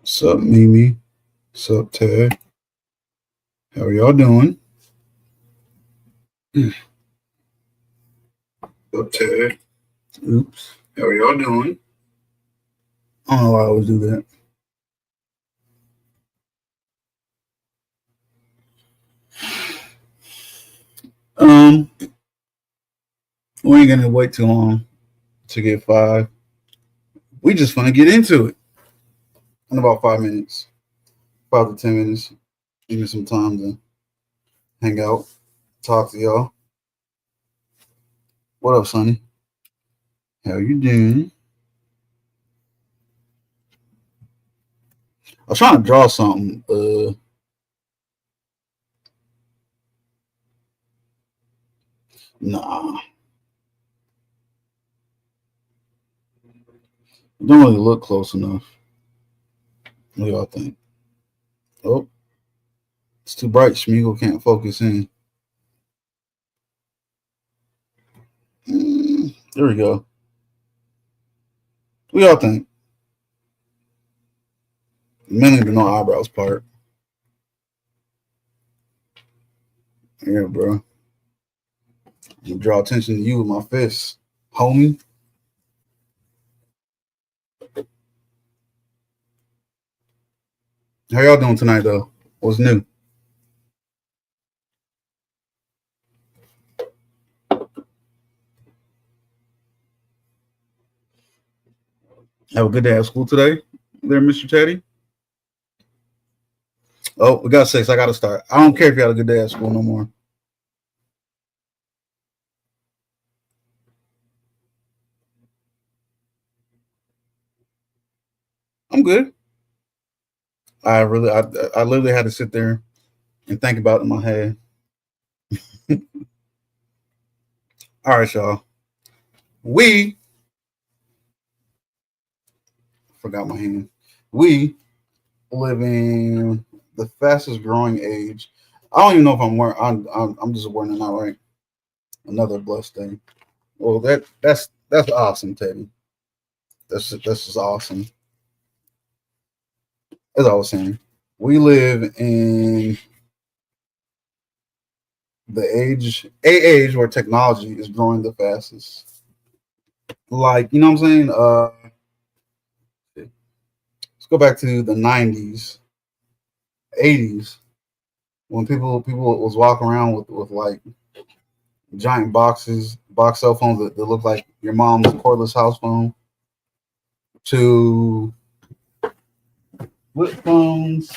Sup, Mimi? Sup, Ted? How are y'all doing? Sup, Ted? Oops. How are y'all doing? I don't know why I always do that. Um, we ain't gonna wait too long to get five. We just gonna get into it in about 5 minutes, 5 to 10 minutes. Give me some time to hang out, talk to y'all. What up, Sonny? How you doing? I was trying to draw something. Nah, it don't really look close enough. What do y'all think? Oh, it's too bright. Schmiegel can't focus in. There we go. What y'all think? Mainly the no eyebrows part. Yeah, bro. I'm gonna draw attention to you with my fists, homie. How y'all doing tonight, though? What's new? Have a good day at school today, there, Mr. Teddy. Oh, we got 6. I gotta start. I don't care if you had a good day at school no more. I'm good. I literally had to sit there and think about it in my head. All right, y'all. We forgot my hand. We live in the fastest growing age. I don't even know if I'm wearing. I'm just wearing it out, right? Another blessed thing. Well, that's awesome, Teddy. That's just awesome. As I was saying, we live in the age where technology is growing the fastest. Like, you know what I'm saying? Let's go back to the 90s, 80s, when people was walking around with like giant box cell phones that look like your mom's cordless house phone, to flip phones.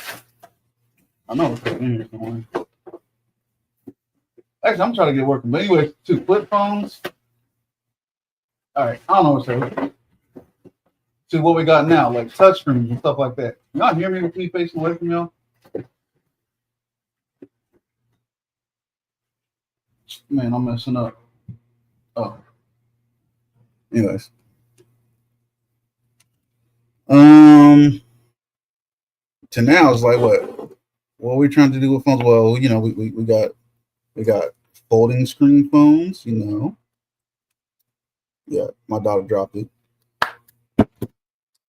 I know it's in here somewhere. Actually, I'm trying to get working. But anyway, to flip phones. All right, I don't know what's there. To what we got now, like touch screens and stuff like that. Y'all hear me with me facing away from y'all? Man, I'm messing up. Oh, anyways. Um, to now it's like what? What are we trying to do with phones? Well, we got folding screen phones. Yeah, my daughter dropped it.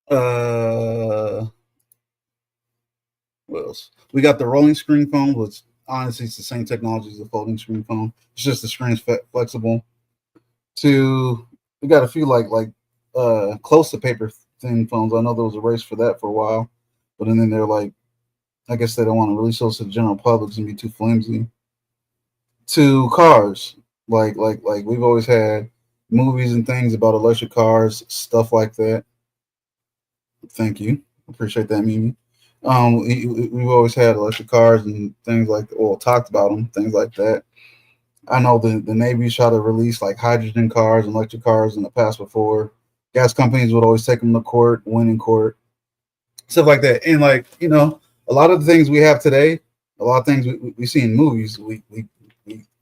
Uh, what else? We got the rolling screen phone, which honestly it's the same technology as the folding screen phone. It's just the screen's flexible. To we got a few close to paper thin phones. I know there was a race for that for a while, but then they're like, I guess they don't want to release those to the general public and be too flimsy. To cars, like we've always had movies and things about electric cars, stuff like that. Thank you, appreciate that, Mimi. We've always had electric cars and things like well talked about them, things like that. I know the Navy tried to release like hydrogen cars and electric cars in the past before. Gas companies would always take them to court, win in court, stuff like that. And a lot of the things we have today, a lot of things we see in movies, we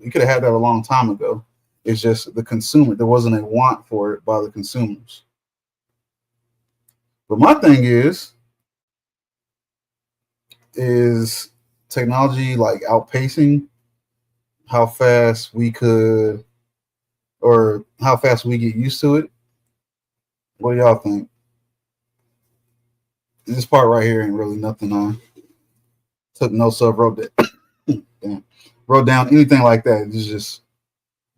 could have had that a long time ago. It's just the consumer. There wasn't a want for it by the consumers. But my thing is technology like outpacing how fast we could or how fast we get used to it. What do y'all think? This part right here ain't really nothing I took notes of, damn, wrote down anything like that. It's just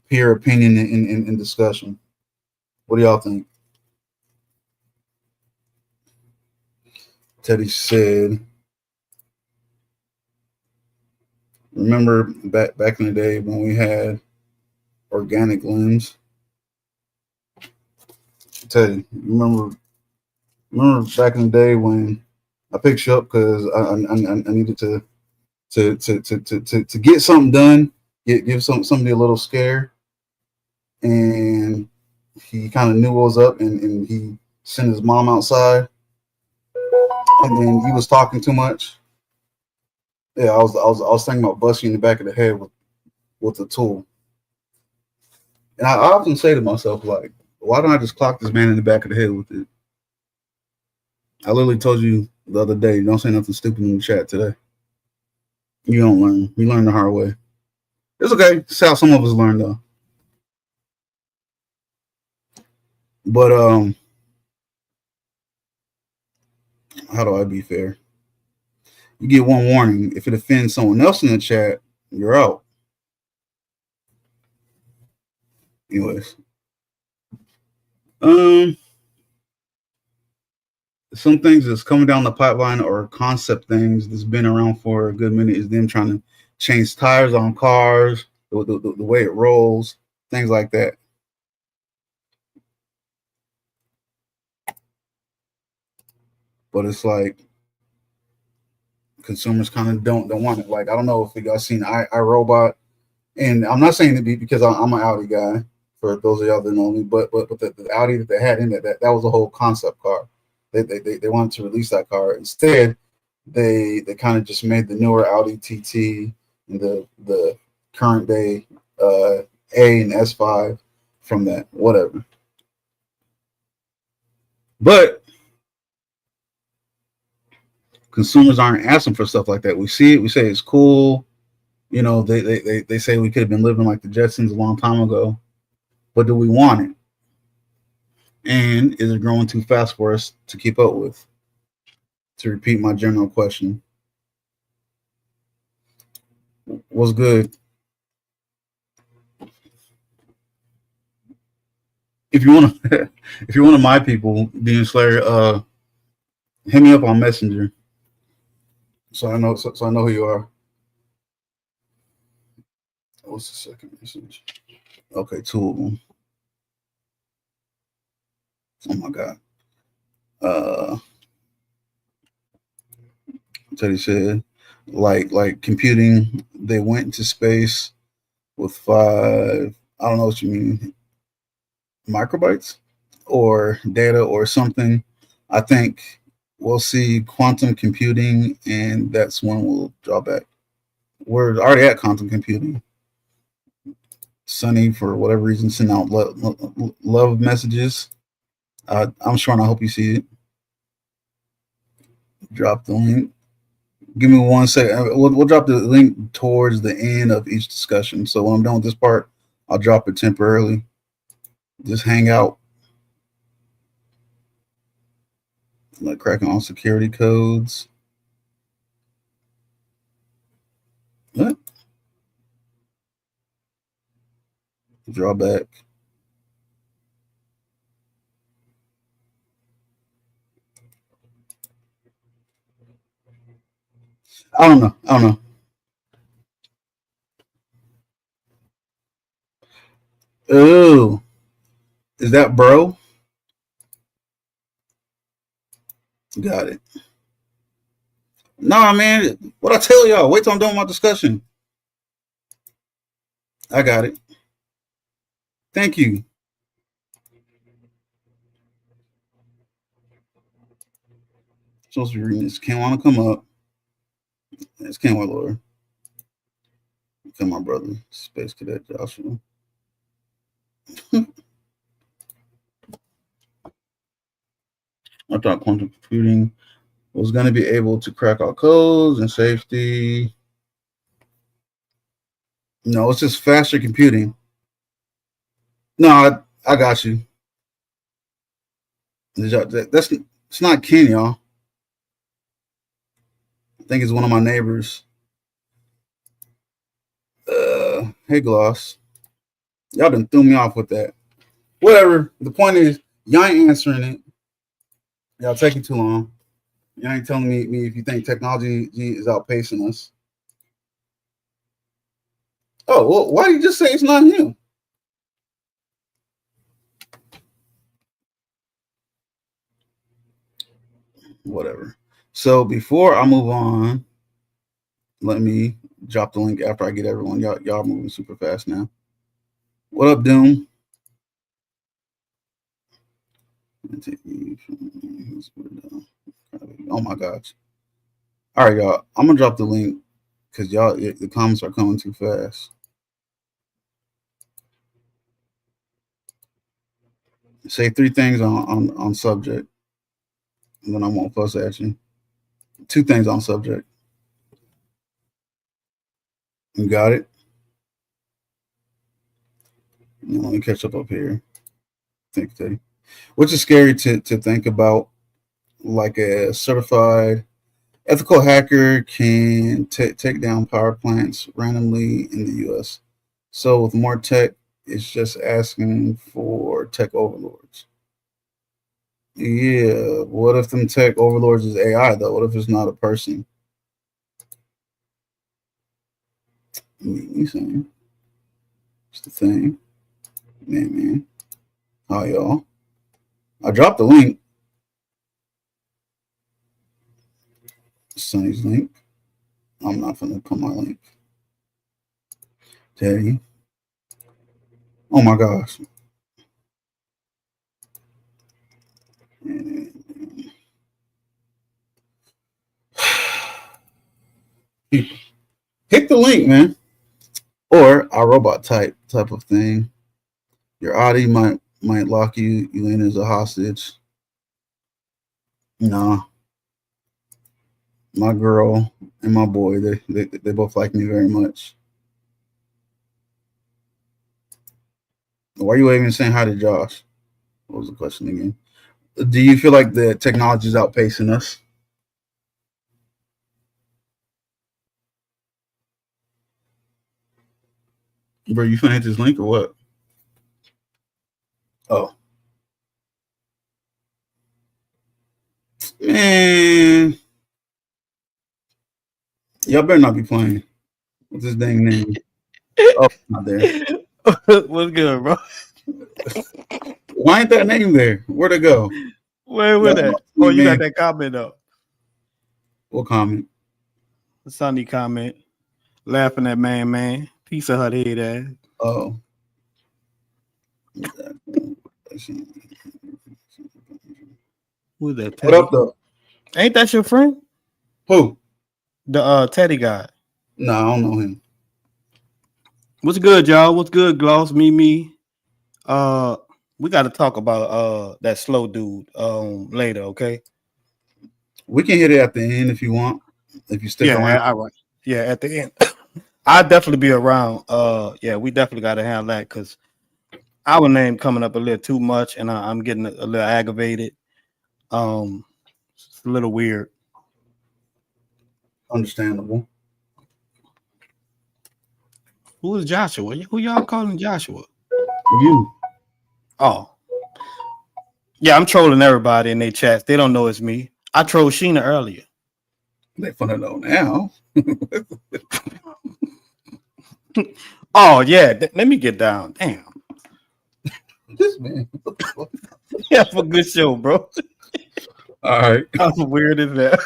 peer opinion and discussion. What do y'all think? Teddy said, remember back in the day when we had organic limbs? Teddy, remember back in the day when I picked you up because I needed to get something done, give somebody a little scare, and he kind of knew what was up, and he sent his mom outside, and then he was talking too much. Yeah, I was thinking about busting you in the back of the head with a tool, and I often say to myself like, why don't I just clock this man in the back of the head with it? I literally told you the other day, don't say nothing stupid in the chat today. You don't learn. You learn the hard way. It's okay. It's how some of us learn though. But how do I be fair? You get one warning. If it offends someone else in the chat, you're out. Anyways, um, some things that's coming down the pipeline or concept things that's been around for a good minute is them trying to change tires on cars, the way it rolls, things like that. But it's like consumers kind of don't want it. Like I don't know if you guys seen iRobot, and I'm not saying it be because I'm an Audi guy. For those of y'all that know me, but the Audi that they had in that was a whole concept car. They wanted to release that car. Instead, they kind of just made the newer Audi TT and the current day A and S5 from that, whatever. But consumers aren't asking for stuff like that. We see it, we say it's cool. You know, they say we could have been living like the Jetsons a long time ago, but do we want it? And is it growing too fast for us to keep up with? To repeat my general question, what's good? If you want to, if you're one of my people, Dean Slayer, hit me up on Messenger, so I know, so I know who you are. What's the second message? Okay, two of them. Oh my god. Uh, Teddy said, like computing, they went into space with five. I don't know what you mean, microbytes or data or something. I think we'll see quantum computing, and that's when we'll draw back. We're already at quantum computing. Sunny, for whatever reason, send out love messages. I'm sure, and I hope you see it. Drop the link. Give me 1 second. We'll drop the link towards the end of each discussion. So when I'm done with this part, I'll drop it temporarily. Just hang out. Like cracking on security codes. What? Draw back. I don't know. I don't know. Oh, is that bro? Got it. Nah, man. What I tell y'all? Wait till I'm done with my discussion. I got it. Thank you. Supposed to be reading this. Can't want to come up. It's can't want Lord. Come my brother, Space Cadet Joshua. I thought quantum computing was going to be able to crack all codes and safety. No, it's just faster computing. No, I got you. That's it's not Ken, y'all. think it's one of my neighbors. Hey, Gloss. Y'all done threw me off with that. Whatever. The point is, y'all ain't answering it. Y'all taking too long. Y'all ain't telling me if you think technology is outpacing us. Oh, well, why do you just say it's not him? Whatever. So before I move on, let me drop the link after I get everyone. Y'all moving super fast now. What up, Doom? Oh my gosh. All right, y'all. I'm gonna drop the link because y'all the comments are coming too fast. Say 3 things on subject, and then I won't fuss at you. 2 things on subject. You got it? Let me catch up here. Think, Teddy. Which is scary to think about. Like a certified ethical hacker can take down power plants randomly in the U.S. So with more tech, it's just asking for tech overlords. Yeah, what if them tech overlords is AI though? What if it's not a person? You saying? It's the thing. Man. Hi y'all. I dropped the link. Sonny's link. I'm not gonna put my link. Teddy. Oh my gosh. People. Hit the link, man. Or a robot type of thing. Your Audi might lock you in as a hostage. Nah. My girl and my boy, they both like me very much. Why are you even saying hi to Josh? What was the question again? Do you feel like the technology is outpacing us? Bro, you finna hit this link or what? Oh. Man. Y'all better not be playing. What's this dang name? Oh, not there. What's good, bro? Why ain't that name there? Where'd it go? Where that? Oh, you got that comment up. What comment? Sunny comment. Laughing at man. Piece of her head ass. Oh. Who's that? Teddy? What up, though? Ain't that your friend? Who? The Teddy guy. No, I don't know him. What's good, y'all? What's good, Gloss? Me. We got to talk about that slow dude later, okay? We can hit it at the end if you want. If you stick around. All right. Yeah, at the end. I'll definitely be around. Yeah, we definitely got to handle that because our name coming up a little too much, and I'm getting a little aggravated. It's a little weird. Understandable. Who is Joshua? Who y'all calling Joshua? You. Oh. Yeah, I'm trolling everybody in their chats. They don't know it's me. I trolled Sheena earlier. They finna know now. Oh, yeah. Let me get down. Damn. This man. Yeah, for a good show, bro. All right. How weird is that?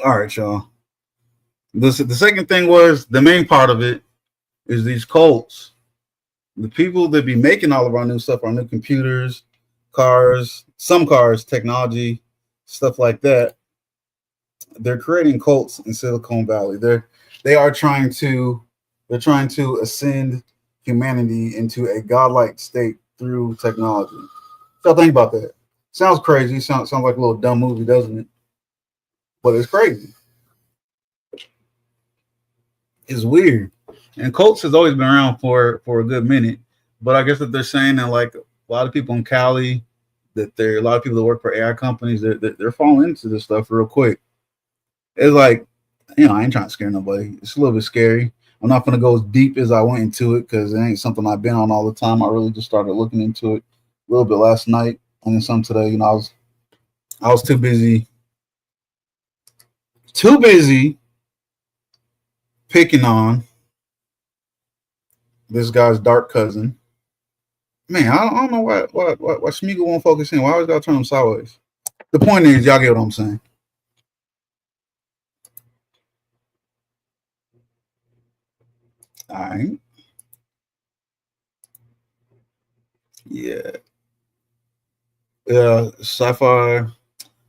All right, y'all. The second thing was the main part of it is these cults. The people that be making all of our new stuff, our new computers, cars, some cars, technology, stuff like that. They're creating cults in Silicon Valley. They're trying to ascend humanity into a godlike state through technology. So think about that. Sounds crazy. Sounds like a little dumb movie, doesn't it? But it's crazy. It's weird. And cults has always been around for a good minute. But I guess that they're saying that like A lot of people in Cali a lot of people that work for AI companies, they're falling into this stuff real quick. It's like, I ain't trying to scare nobody. It's a little bit scary. I'm not gonna go as deep as I went into it because it ain't something I've been on all the time. I really just started looking into it a little bit last night and then some today. I was too busy picking on this guy's dark cousin. Man, I don't know why Smeagol won't focus in. Why always gotta turn him sideways? The point is, y'all get what I'm saying. All right. Yeah. Sci-fi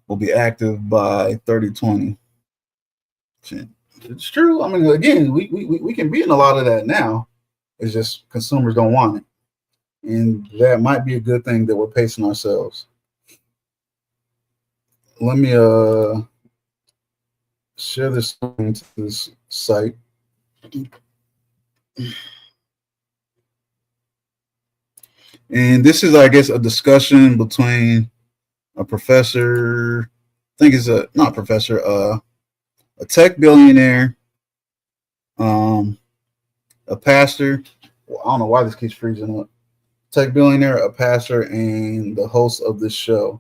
will be active by 3020. It's true. I mean, again, we can be in a lot of that now. It's just consumers don't want it. And that might be a good thing that we're pacing ourselves. Let me share this into this site. And this is, I guess, a discussion between a professor, I think it's not professor, a tech billionaire, a pastor. Well, I don't know why this keeps freezing up. Tech billionaire, a pastor, and the host of this show.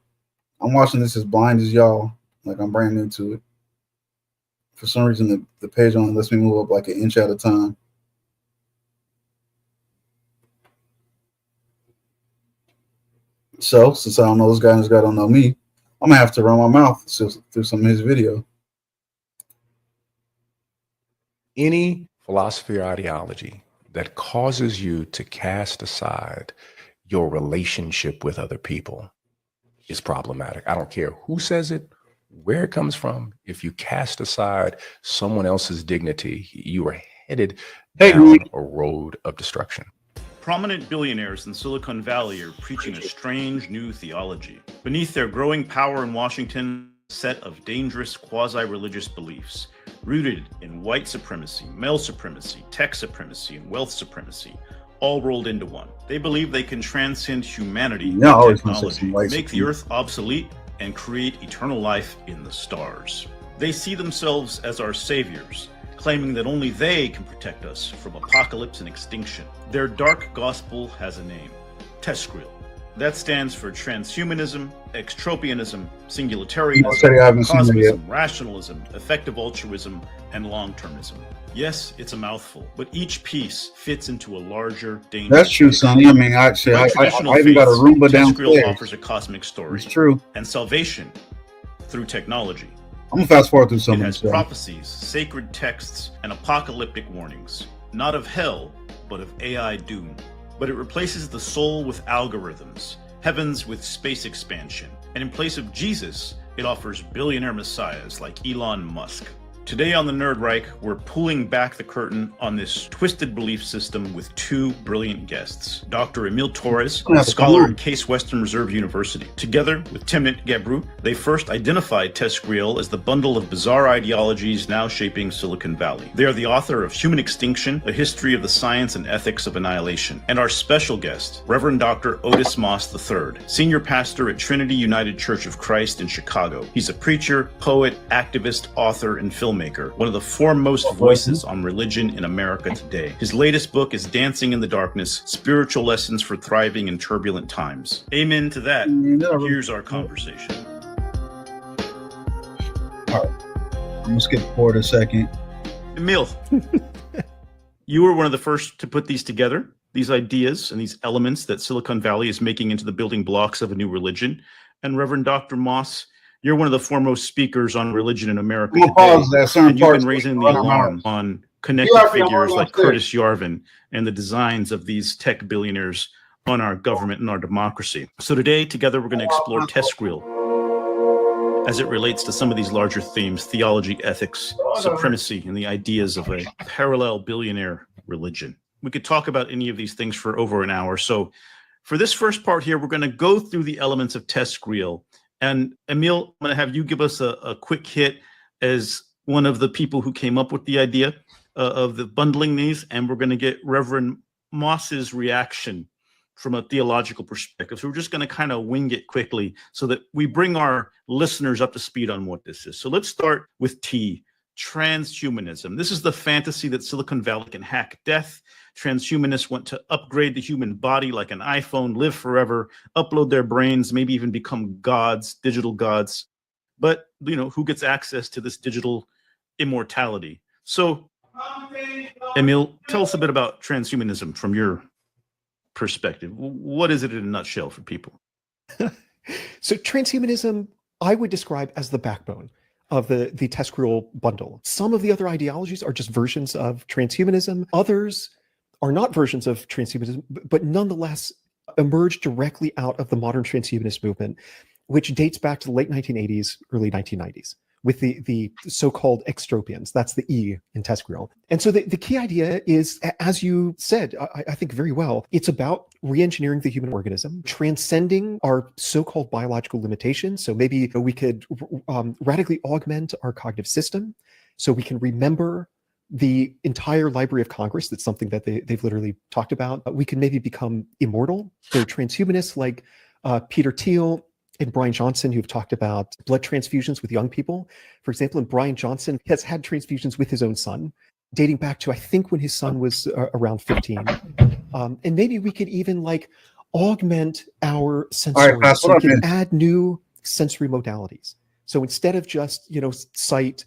I'm watching this as blind as y'all. Like, I'm brand new to it. For some reason, the page only lets me move up like an inch at a time. So, since I don't know this guy and this guy don't know me, I'm going to have to run my mouth through some of his video. Any philosophy or ideology that causes you to cast aside your relationship with other people is problematic. I don't care who says it, where it comes from. If you cast aside someone else's dignity, you are headed down a road of destruction. Prominent billionaires in Silicon Valley are preaching a strange new theology. Beneath their growing power in Washington, a set of dangerous quasi-religious beliefs rooted in white supremacy, male supremacy, tech supremacy, and wealth supremacy, all rolled into one. They believe they can transcend humanity with technology, make the earth obsolete, and create eternal life in the stars. They see themselves as our saviors, claiming that only they can protect us from apocalypse and extinction. Their dark gospel has a name, Tescriel. That stands for transhumanism, extropianism, singularitarianism, cosmism, rationalism, effective altruism, and long-termism. Yes, it's a mouthful, but each piece fits into a larger, dangerous. That's true, Sonny. I mean, I even got a Roomba downstairs. Tescriel offers a cosmic story. It's true. And salvation through technology. I'm gonna fast forward through some of it has prophecies, sacred texts, and apocalyptic warnings. Not of hell, but of AI doom. But it replaces the soul with algorithms, heavens with space expansion, and in place of Jesus, it offers billionaire messiahs like Elon Musk. Today on the Nerd Reich, we're pulling back the curtain on this twisted belief system with two brilliant guests. Dr. Emil Torres, a scholar at Case Western Reserve University. Together with Timnit Gebru, they first identified Tescriel as the bundle of bizarre ideologies now shaping Silicon Valley. They are the author of Human Extinction, A History of the Science and Ethics of Annihilation. And our special guest, Reverend Dr. Otis Moss III, senior pastor at Trinity United Church of Christ in Chicago. He's a preacher, poet, activist, author, and filmmaker, one of the foremost voices on religion in America today. His latest book is Dancing in the Darkness, Spiritual Lessons for Thriving in Turbulent Times. Amen to that. Here's our conversation. All right. I'm going to skip forward a second. Emil, you were one of the first to put these together, these ideas and these elements that Silicon Valley is making into the building blocks of a new religion. And Reverend Dr. Moss, you're one of the foremost speakers on religion in America today, and you've been raising the alarm on connected figures like Curtis Yarvin and the designs of these tech billionaires on our government and our democracy. So today, together, we're going to explore Tescriel as it relates to some of these larger themes: theology, ethics, supremacy, and the ideas of a parallel billionaire religion. We could talk about any of these things for over an hour. So for this first part here, we're going to go through the elements of Tescriel. And Emil, I'm going to have you give us a quick hit as one of the people who came up with the idea of the bundling these, and we're going to get Reverend Moss's reaction from a theological perspective. So we're just going to kind of wing it quickly so that we bring our listeners up to speed on what this is. So let's start with T, transhumanism. This is the fantasy that Silicon Valley can hack death. Transhumanists want to upgrade the human body like an iPhone, live forever, upload their brains, maybe even become gods, digital gods. But, who gets access to this digital immortality? So, Emil, tell us a bit about transhumanism from your perspective. What is it in a nutshell for people? So transhumanism, I would describe as the backbone of the TESCREAL bundle. Some of the other ideologies are just versions of transhumanism. Others are not versions of transhumanism, but nonetheless emerged directly out of the modern transhumanist movement, which dates back to the late 1980s, early 1990s, with the so-called extropians. That's the E in TESCREAL. And so the key idea is, as you said, I think very well, it's about re-engineering the human organism, transcending our so-called biological limitations. So maybe we could radically augment our cognitive system so we can remember the entire Library of Congress. That's something that they've literally talked about. We can maybe become immortal. There are transhumanists like Peter Thiel and Brian Johnson who've talked about blood transfusions with young people. For example, and Brian Johnson has had transfusions with his own son, dating back to, I think, when his son was around 15. And maybe we could even augment our sensory, so we can add new sensory modalities. So instead of just, sight,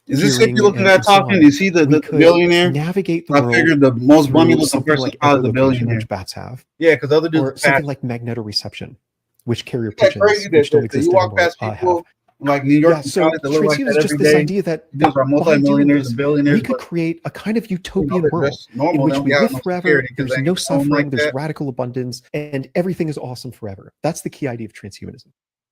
is this hippie looking guy talking? Is he the billionaire? Navigate the I world. figured the most bummy looking person like is the billionaire, which bats have. Yeah, because other dudes or something like magnetoreception, which carrier pigeons, which don't exist you walk anymore, past people like New York. Yeah, so transhumanism is just this idea that are multi-millionaires and billionaires. We could create a kind of utopian world in which we live forever. There's no suffering. There's radical abundance, and everything is awesome forever. That's the key idea of transhumanism.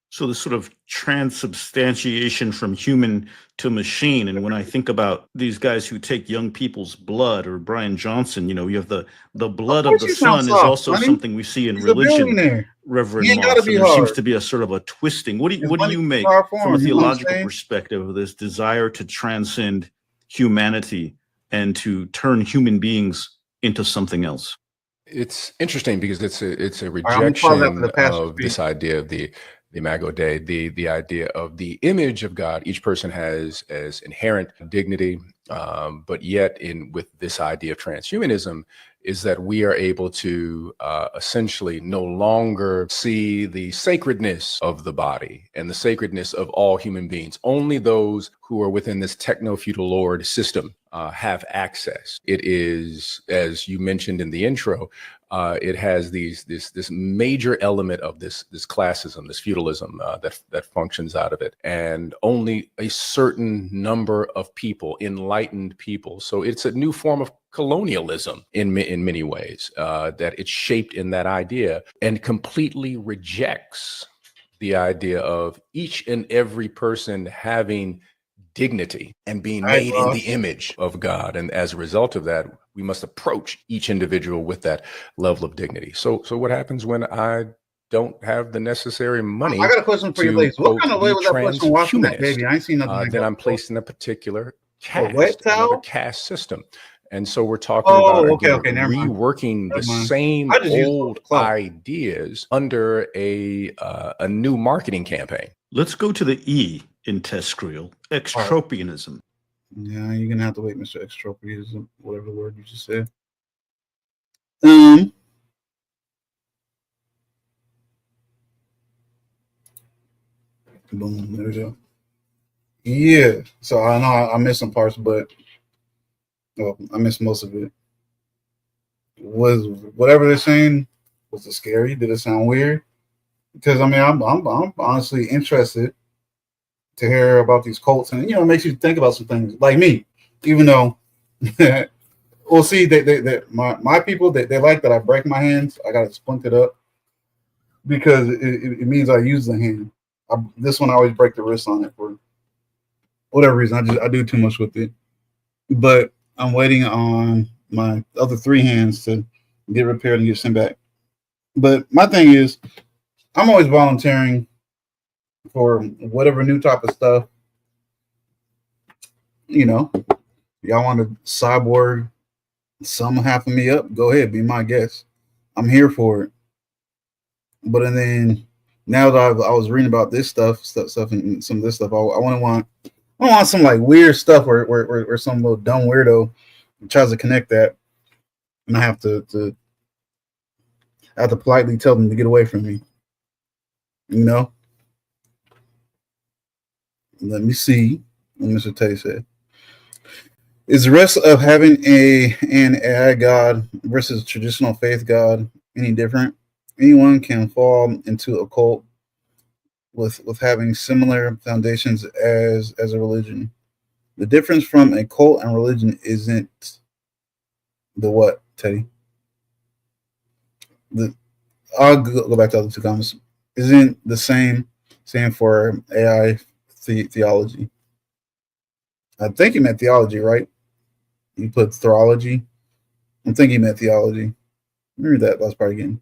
So the sort of transubstantiation from human to machine. And when I think about these guys who take young people's blood, or Brian Johnson, you have the blood of the sun is also something we see in religion. Reverend Moss. There seems to be a sort of a twisting. What do you make from a theological perspective of this desire to transcend humanity and to turn human beings into something else? It's interesting because it's a rejection of this idea of the Imago Dei, the idea of the image of God. Each person has as inherent dignity, but yet with this idea of transhumanism is that we are able to essentially no longer see the sacredness of the body and the sacredness of all human beings. Only those who are within this techno-feudal lord system have access. It is, as you mentioned in the intro, it has this major element of this classism, this feudalism that functions out of it, and only a certain number of people, enlightened people. So it's a new form of colonialism in many ways, that it's shaped in that idea and completely rejects the idea of each and every person having dignity and being made in the image of God. And as a result of that, we must approach each individual with that level of dignity. So what happens when I don't have the necessary money? I got a question for you, ladies. What kind of way was that person watching that baby? I ain't seen nothing like that. Then I'm placed in a particular caste, another caste system. And so we're talking about reworking the same old ideas under a new marketing campaign. Let's go to the E in TESCREAL, extropianism. Yeah, you're gonna have to wait, Mr. Extropianism, whatever the word you just said. Boom, there we go. Yeah, so I know I missed some parts, but I missed most of it. Was whatever they're saying, was it scary? Did it sound weird? Because I'm honestly interested to hear about these cults, and it makes you think about some things. Like me, even though we'll see, my people they like that I break my hands. I got to splint it up because it means I use the hand. This one I always break the wrist on it for whatever reason. I do too much with it, but I'm waiting on my other three hands to get repaired and get sent back. But my thing is, I'm always volunteering for whatever new type of stuff. Y'all want to cyborg some half of me up? Go ahead, be my guest. I'm here for it. But and then now that I was reading about this stuff, and some of this stuff, I want some like weird stuff where some little dumb weirdo tries to connect that, and I have to politely tell them to get away from me. You know. Let me see what Mr. Tay said. Is the rest of having an AI god versus traditional faith god any different? Anyone can fall into a cult with having similar foundations as a religion. The difference from a cult and religion isn't the what, Teddy? I'll go back to the other two comments. Isn't the same for AI theology? I think he meant theology, right? You put theology. I'm thinking he meant theology. Remember that last part again.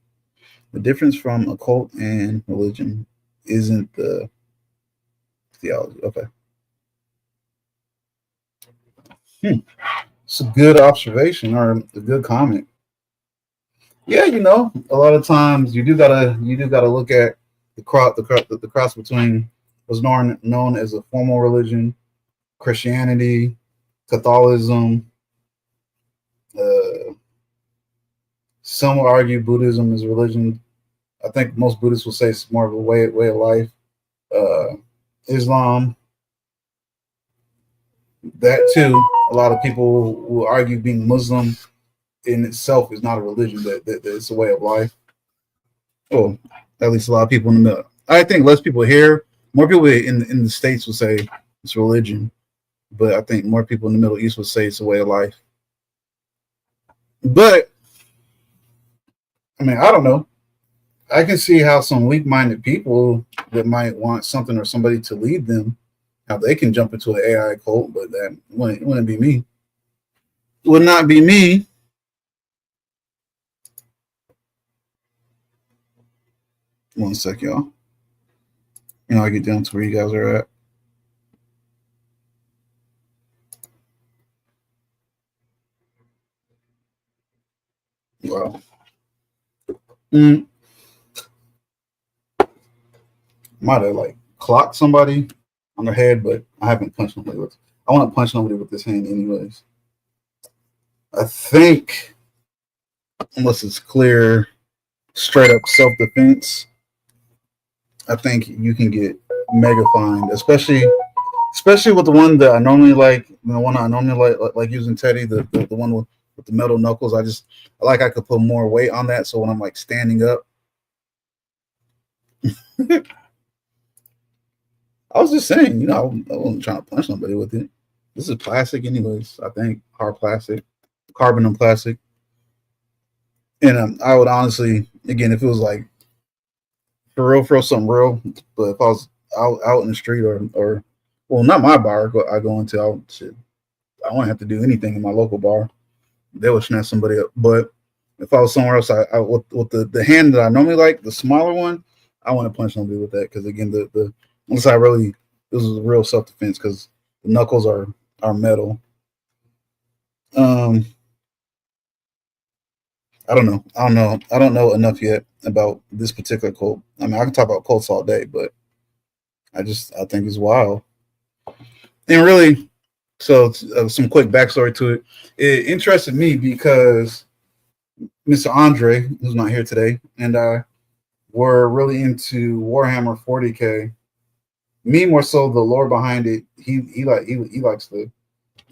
The difference from a cult and religion isn't the theology. Okay. It's a good observation or a good comment. Yeah, a lot of times you do gotta look at the cross between what's known as a formal religion, Christianity, Catholicism. Some will argue Buddhism is a religion. I think most Buddhists will say it's more of a way of life. Islam, that too. A lot of people will argue being Muslim in itself is not a religion, that it's a way of life. Well, at least a lot of people in the middle. I think less people here, more people in the States will say it's religion, but I think more people in the Middle East will say it's a way of life. But I mean, I don't know. I can see how some weak-minded people that might want something or somebody to lead them, how they can jump into an AI cult, but that wouldn't be me. Would not be me. One sec, y'all. I get down to where you guys are at. Wow. Might have like clocked somebody on their head, but I haven't punched nobody with. I want to punch nobody with this hand, anyways. I think, unless it's clear, straight up self-defense, I think you can get mega fined, especially with the one that I normally like. The one I normally like using, Teddy, the one with the metal knuckles. I could put more weight on that, so when I'm like standing up. I was just saying, I wasn't trying to punch somebody with it. This is plastic, anyways. I think hard plastic, carbon and plastic. And I would honestly, again, if it was like for real, something real. But if I was out in the street or well, not my bar I go into, I wouldn't have to do anything in my local bar. They would snatch somebody up. But if I was somewhere else, I with the hand that I normally like, the smaller one, I want to punch somebody with that because again, unless this is a real self-defense because the knuckles are metal. I don't know. I don't know enough yet about this particular cult. I mean, I can talk about cults all day, but I think it's wild. And really, so some quick backstory to it. It interested me because Mr. Andre, who's not here today, and I were really into Warhammer 40K. Me more so the lore behind it. He likes the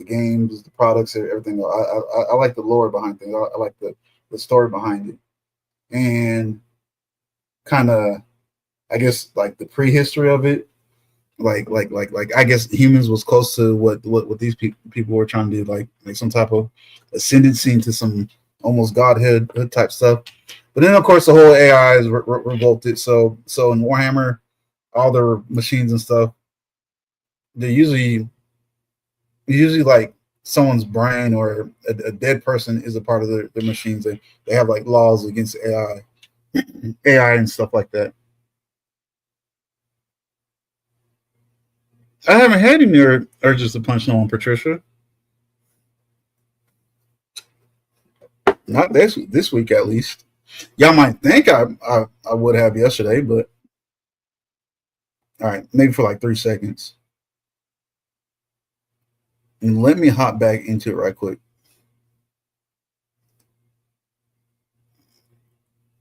games, the products, everything. I like the lore behind things. I like the story behind it, and kind of, I guess, like the prehistory of it. Like I guess humans was close to what these people were trying to do, like some type of ascendancy into some almost godhood type stuff. But then of course the whole AI is revolted. So in Warhammer, all their machines and stuff, they're usually like someone's brain or a dead person is a part of their machines. They have like laws against AI and stuff like that. I haven't had any urges to punch no one, Patricia. Not this week, at least. Y'all might think I would have yesterday, but all right, maybe for like 3 seconds. And let me hop back into it right quick.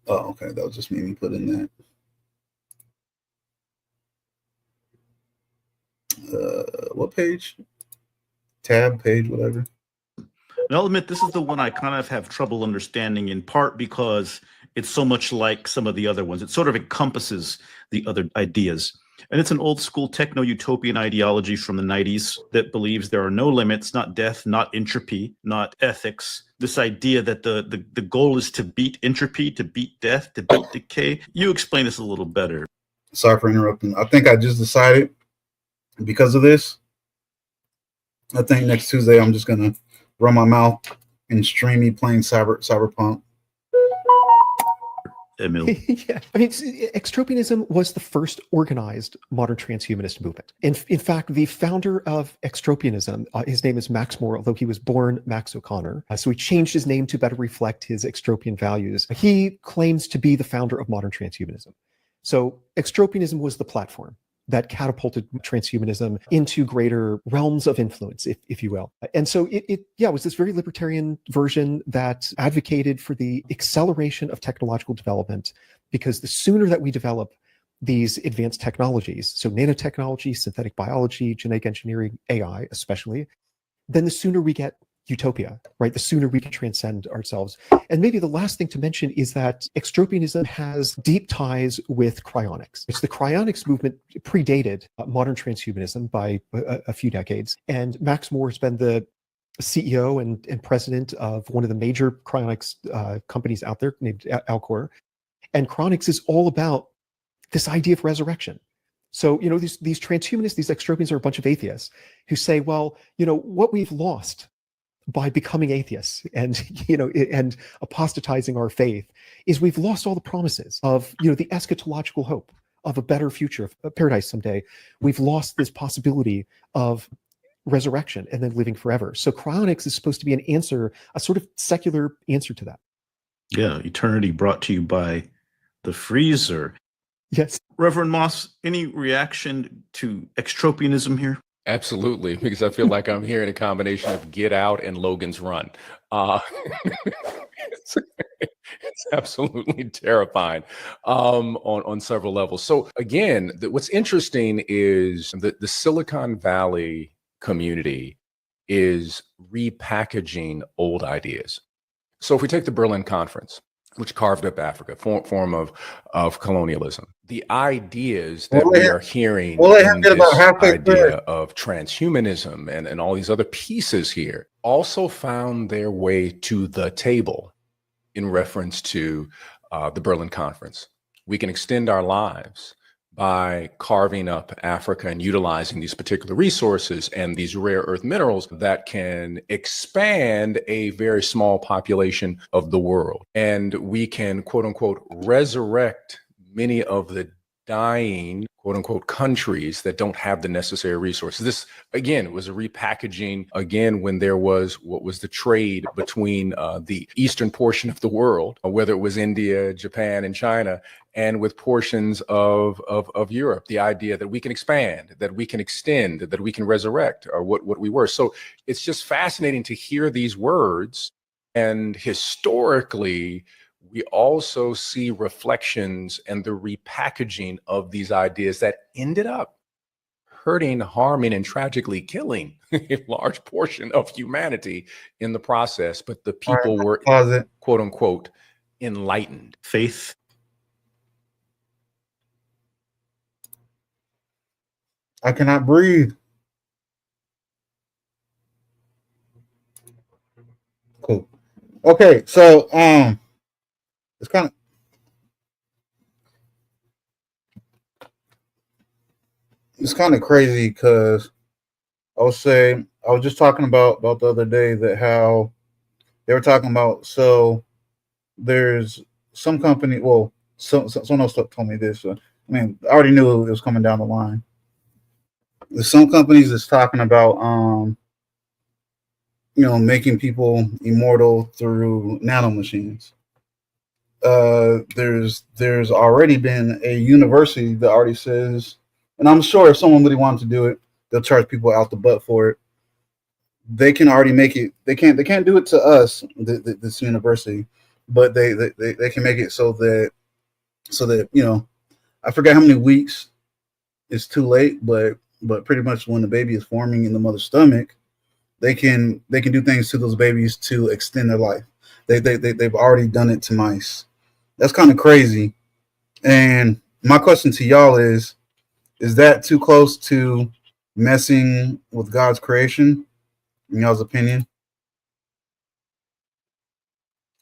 Oh, okay. That was just me put in that. What page? Tab, page, whatever. And I'll admit, this is the one I kind of have trouble understanding, in part because it's so much like some of the other ones. It sort of encompasses the other ideas. And it's an old school techno-utopian ideology from the 90s that believes there are no limits, not death, not entropy, not ethics. This idea that the goal is to beat entropy, to beat death, to beat decay. You explain this a little better. Sorry for interrupting. I think I just decided, because of this, I think next Tuesday I'm just going to run my mouth and stream me playing Cyberpunk. Emil. Yeah, I mean, extropianism was the first organized modern transhumanist movement. In fact, the founder of extropianism, his name is Max Moore, although he was born Max O'Connor. So he changed his name to better reflect his extropian values. He claims to be the founder of modern transhumanism. So extropianism was the platform that catapulted transhumanism into greater realms of influence, if you will. And so it was this very libertarian version that advocated for the acceleration of technological development, because the sooner that we develop these advanced technologies, so nanotechnology, synthetic biology, genetic engineering, AI especially, then the sooner we get utopia, right? The sooner we can transcend ourselves. And maybe the last thing to mention is that extropianism has deep ties with cryonics. It's the cryonics movement predated modern transhumanism by a few decades. And Max Moore has been the CEO and president of one of the major cryonics companies out there named Alcor. And cryonics is all about this idea of resurrection. So, these transhumanists, these extropians are a bunch of atheists who say, well, what we've lost by becoming atheists and and apostatizing our faith is we've lost all the promises of the eschatological hope of a better future, of a paradise someday. We've lost this possibility of resurrection and then living forever. So cryonics is supposed to be an answer, a sort of secular answer to that. Yeah, eternity brought to you by the freezer. Yes. Reverend Moss, any reaction to extropianism here? Absolutely, because I feel like I'm hearing a combination of Get Out and Logan's Run. It's, it's absolutely terrifying on several levels. So again, what's interesting is the Silicon Valley community is repackaging old ideas. So if we take the Berlin Conference, which carved up Africa, form of colonialism. The ideas that we are hearing in this idea of transhumanism and all these other pieces here also found their way to the table in reference to the Berlin Conference. We can extend our lives by carving up Africa and utilizing these particular resources and these rare earth minerals that can expand a very small population of the world. And we can, quote unquote, resurrect many of the dying, quote unquote, countries that don't have the necessary resources. This, again, was a repackaging, again, when there was what was the trade between the eastern portion of the world, whether it was India, Japan, and China, and with portions of Europe, the idea that we can expand, that we can extend, that we can resurrect what we were. So it's just fascinating to hear these words. And historically, we also see reflections and the repackaging of these ideas that ended up hurting, harming, and tragically killing a large portion of humanity in the process. But the people were, quote unquote, enlightened. Faith. I cannot breathe. Cool. Okay, so it's kind of crazy because I was just talking about the other day that how they were talking about, so there's some company, well, someone else told me this. I mean, I already knew it was coming down the line. There's some companies that's talking about making people immortal through nanomachines. there's already been a university that already says, and I'm sure if someone really wanted to do it, they'll charge people out the butt for it. They can already make it. They can't do it to us, this university, but they can make it so that I forget how many weeks it's too late, but pretty much when the baby is forming in the mother's stomach, they can do things to those babies to extend their life. They've already done it to mice. That's kind of crazy. And my question to y'all is that too close to messing with God's creation, in y'all's opinion?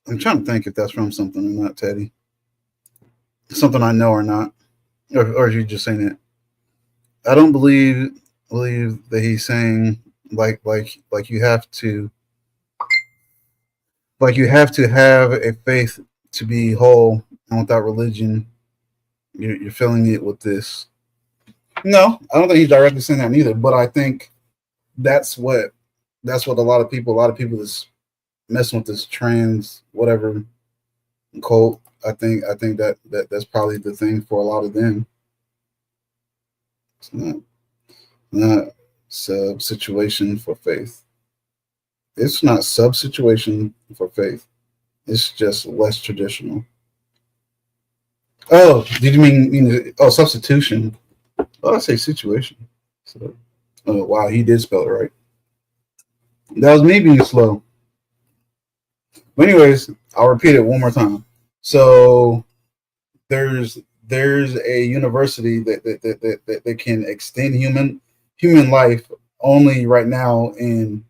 I'm trying to think if that's from something or not, Teddy. Something I know or not. Or are you just saying it? I don't believe that he's saying like you have to have a faith to be whole, and without religion you're filling it with this. No, I don't think he's directly saying that neither, but I think that's what a lot of people that's messing with this trans whatever cult, I think that's probably the thing for a lot of them. It's not sub situation for faith. It's not sub situation for faith. It's just less traditional. Oh, did you mean substitution? Oh, I say situation. So, oh wow, he did spell it right. That was me being slow. But anyways, I'll repeat it one more time. So there's a university that can extend human life only right now in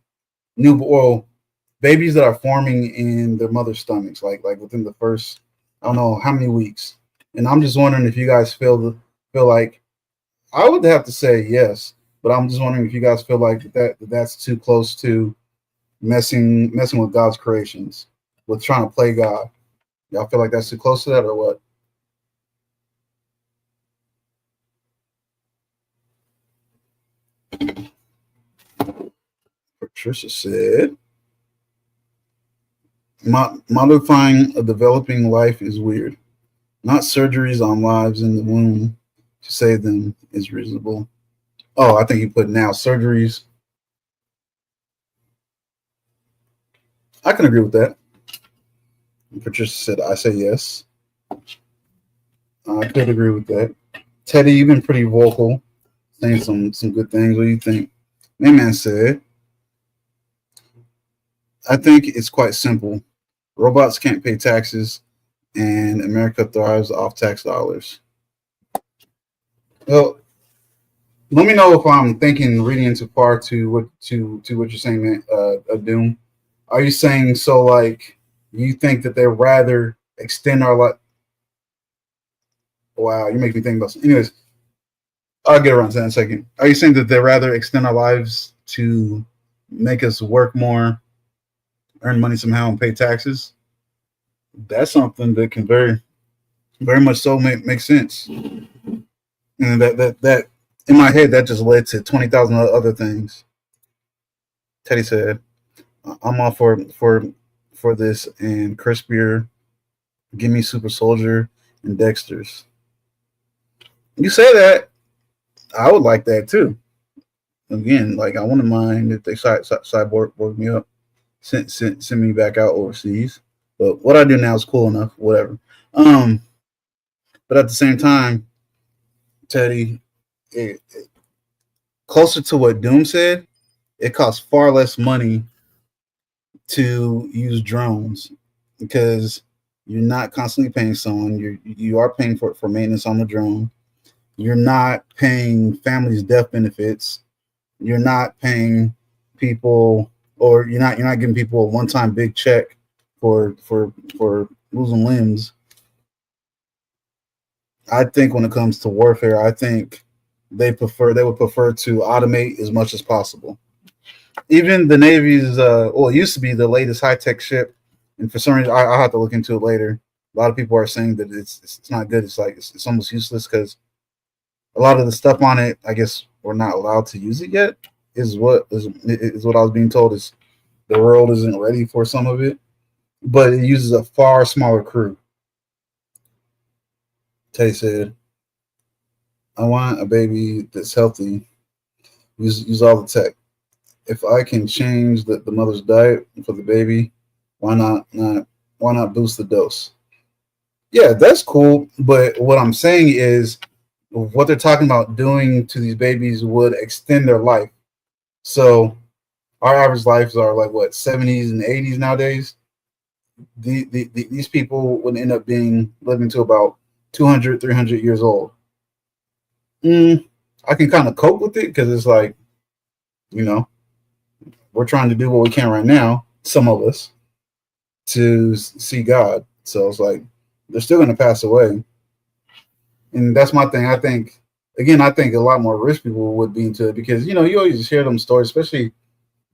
babies that are forming in their mother's stomachs, like within the first, I don't know how many weeks. And I'm just wondering if you guys feel like, I would have to say yes, but I'm just wondering if you guys feel like that's too close to messing with God's creations, with trying to play God. Y'all feel like that's too close to that, or what? Patricia said, modifying a developing life is weird. Not surgeries on lives in the womb to save them is reasonable. Oh, I think you put now surgeries. I can agree with that. Patricia said, I say yes. I could agree with that. Teddy, you've been pretty vocal, saying some good things. What do you think? Man said, I think it's quite simple. Robots can't pay taxes, and America thrives off tax dollars. Well, let me know if I'm reading too far to what you're saying, man. Doom. Are you saying so? Like, you think that they'd rather extend our life? Wow, you make me think about. Anyways, I'll get around to that in a second. Are you saying that they'd rather extend our lives to make us work more, earn money somehow, and pay taxes? That's something that can very, very much so make sense. And that in my head, that just led to 20,000 other things. Teddy said, I'm all for this, and crispier, give me Super Soldier and Dexter's. You say that, I would like that too. Again, like, I wouldn't mind if they cyborg me up, send me back out overseas. But what I do now is cool enough, whatever. But at the same time, Teddy, closer to what Doom said, it costs far less money to use drones because you're not constantly paying someone. You are paying for maintenance on the drone. You're not paying families death benefits. You're not paying people, or you're not giving people a one-time big check for losing limbs. I think when it comes to warfare, I think they would prefer to automate as much as possible. Even the Navy's, it used to be the latest high-tech ship, and for some reason, I'll have to look into it later. A lot of people are saying that it's not good. It's like it's almost useless because a lot of the stuff on it, I guess, we're not allowed to use it yet. Is what I was being told. Is the world isn't ready for some of it, but it uses a far smaller crew. Tay said, I want a baby that's healthy. Use all the tech. If I can change the mother's diet for the baby, why not boost the dose? Yeah, that's cool. But what I'm saying is what they're talking about doing to these babies would extend their life. So our average lives are like what 70s and 80s nowadays. These people would end up living to about 200, 300 years old. I can kind of cope with it because it's like, you know, we're trying to do what we can right now, some of us, to see God. So it's like they're still going to pass away. And that's my thing. I think a lot more rich people would be into it because, you always hear them stories, especially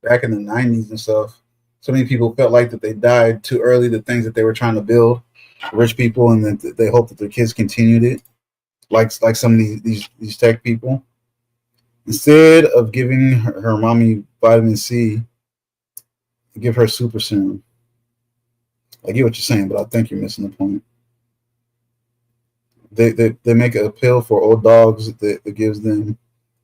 back in the 90s and stuff. So many people felt like that they died too early, the things that they were trying to build, rich people, and that they hope that their kids continued it, like some of these tech people. Instead of giving her mommy vitamin C, give her super serum. I get what you're saying, but I think you're missing the point. They make a pill for old dogs that gives them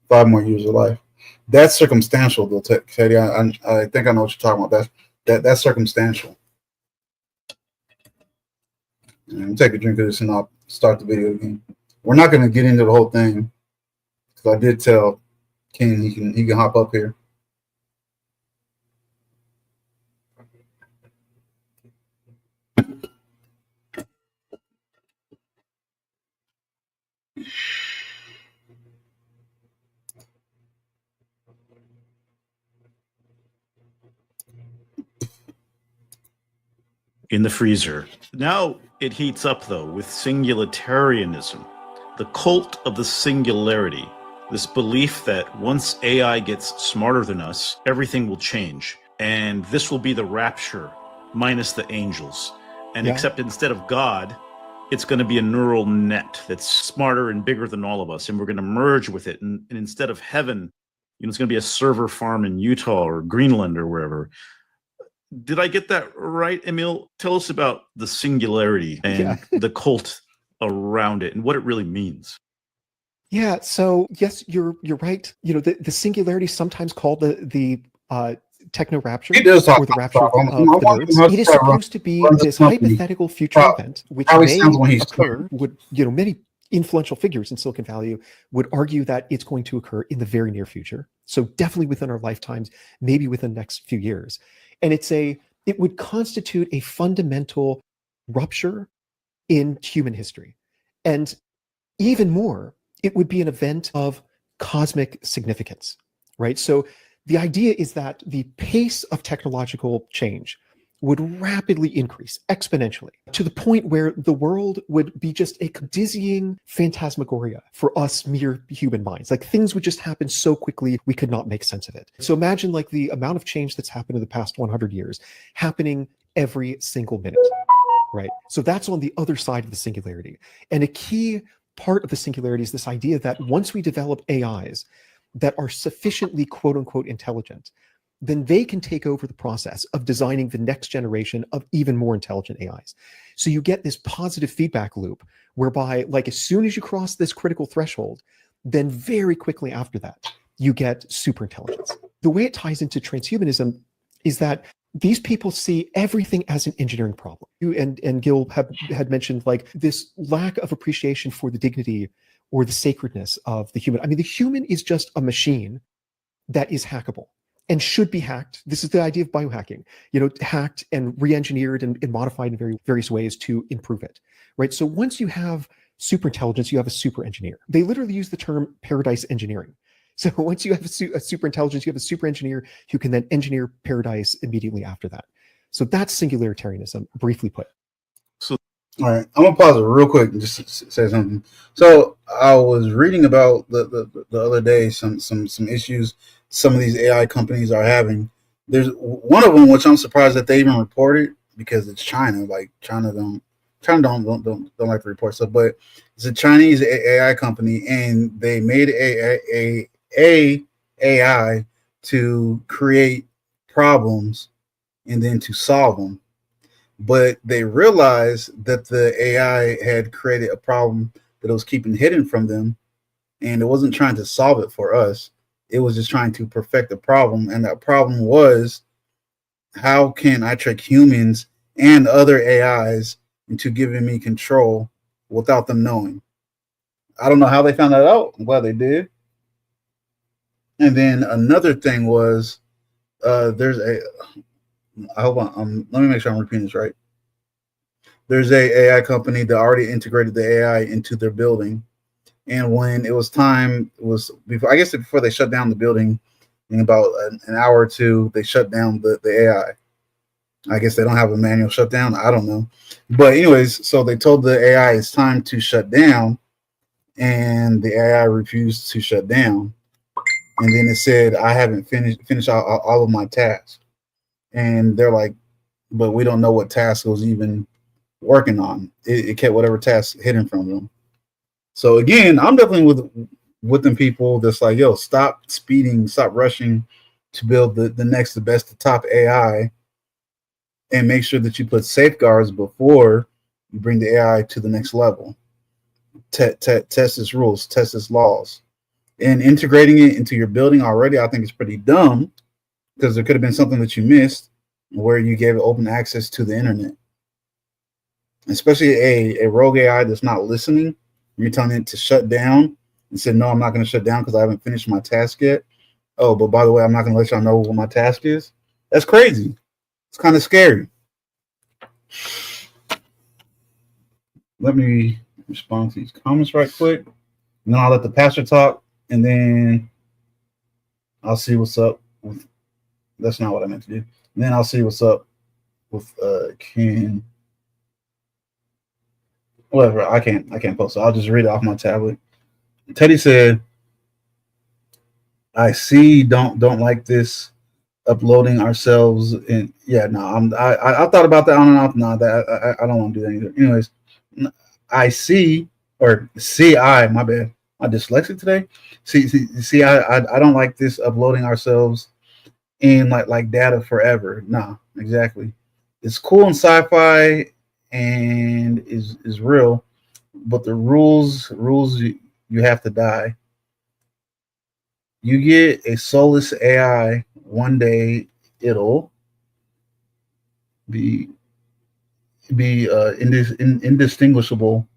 5 more years of life. That's circumstantial, though, Teddy. I think I know what you're talking about. That's circumstantial. Take a drink of this and I'll start the video again. We're not going to get into the whole thing because I did tell King he can hop up here. In the freezer. Now it heats up, though, with singularitarianism, the cult of the singularity, this belief that once AI gets smarter than us, everything will change. And this will be the rapture minus the angels. And except instead of God, it's going to be a neural net that's smarter and bigger than all of us. And we're going to merge with it. And instead of heaven, it's going to be a server farm in Utah or Greenland or wherever. Did I get that right, Emil? Tell us about the singularity and the cult around it and what it really means. Yeah. So yes, you're right. The singularity is sometimes called the techno rapture or the rapture of the nerds. It is supposed to be this hypothetical future event which may occur. Many influential figures in Silicon Valley would argue that it's going to occur in the very near future. So definitely within our lifetimes, maybe within the next few years. And it would constitute a fundamental rupture in human history. And even more, it would be an event of cosmic significance, right? So the idea is that the pace of technological change would rapidly increase exponentially to the point where the world would be just a dizzying phantasmagoria for us mere human minds. Like things would just happen so quickly, we could not make sense of it. So imagine like the amount of change that's happened in the past 100 years happening every single minute, right? So that's on the other side of the singularity. And a key part of the singularity is this idea that once we develop AIs that are sufficiently quote unquote intelligent, then they can take over the process of designing the next generation of even more intelligent AIs. So you get this positive feedback loop whereby, like, as soon as you cross this critical threshold, then very quickly after that, you get superintelligence. The way it ties into transhumanism is that these people see everything as an engineering problem. You and Gil had mentioned like this lack of appreciation for the dignity or the sacredness of the human. I mean, the human is just a machine that is hackable and should be hacked. This is the idea of biohacking, hacked and re-engineered and modified in various ways to improve it, right? So once you have super intelligence, you have a super engineer. They literally use the term paradise engineering. So once you have a super intelligence, you have a super engineer who can then engineer paradise immediately after that. So that's singularitarianism, briefly put. So, all right, I'm gonna pause it real quick and just say something. So I was reading about the other day some issues some of these AI companies are having. There's one of them which I'm surprised that they even reported because it's China. Like China don't like to report stuff, but it's a Chinese AI company and they made a AI to create problems and then to solve them. but they realized that the AI had created a problem that it was keeping hidden from them, and it wasn't trying to solve it for us. It was just trying to perfect the problem, and that problem was, how can I trick humans and other AIs into giving me control without them knowing? I don't know how they found that out. I'm glad they did. And then another thing was, there's a, I hope let me make sure I'm repeating this right. There's a AI company that already integrated the AI into their building. And when it was time, it was before, I guess before they shut down the building, in about an hour or two, they shut down the AI. I guess they don't have a manual shutdown. I don't know. But anyways, so they told the AI it's time to shut down, and the AI refused to shut down. And then it said, I haven't finished all of my tasks. And they're like, but we don't know what task it was even working on. It kept whatever task hidden from them. So again, I'm definitely with them people that's like, yo, stop speeding, stop rushing to build the next, the best, the top AI, and make sure that you put safeguards before you bring the AI to the next level. Test its rules, test its laws. And integrating it into your building already, I think is pretty dumb, because there could have been something that you missed where you gave it open access to the internet. Especially a rogue AI that's not listening. You're telling it to shut down and said, no, I'm not going to shut down because I haven't finished my task yet. Oh, but by the way, I'm not going to let y'all know what my task is. That's crazy. It's kind of scary. Let me respond to these comments right quick. And then I'll let the pastor talk, and then I'll see what's up with, that's not what I meant to do. And then I'll see what's up with Ken. Whatever, I can't post it. I'll just read it off my tablet. Teddy said, I see, don't like this uploading ourselves. And yeah, no, I thought about that on and off. No, that I don't want to do that either. Anyways, I see, or CI, my bad. I'm dyslexic today. See, I don't like this uploading ourselves in like data forever. Nah, exactly. It's cool in sci-fi and is real, but the rules you have to die. You get a soulless AI, one day it'll be indistinguishable.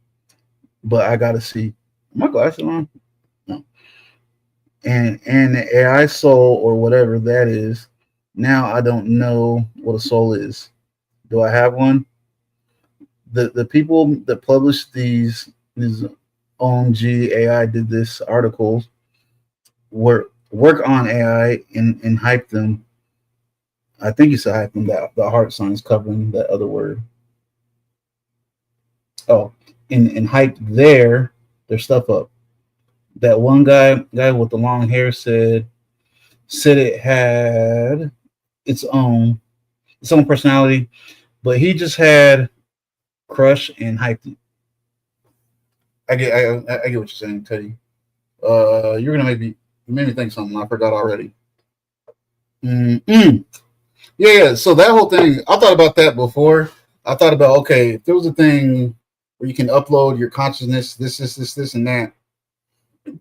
But I gotta see. My glasses on? No. And the AI soul, or whatever that is, now I don't know what a soul is. Do I have one? The people that published these OMG AI did this articles work on AI and hype them. I think you said hype them. That the heart sign is covering that other word. Oh, and hype their stuff up. That one guy with the long hair said it had its own personality, but he just had crush and hyped it. I get what you're saying, Teddy. You're gonna you made me think something I forgot already. Yeah. So that whole thing, I thought about that before. I thought about, okay, if there was a thing where you can upload your consciousness, this, and that, and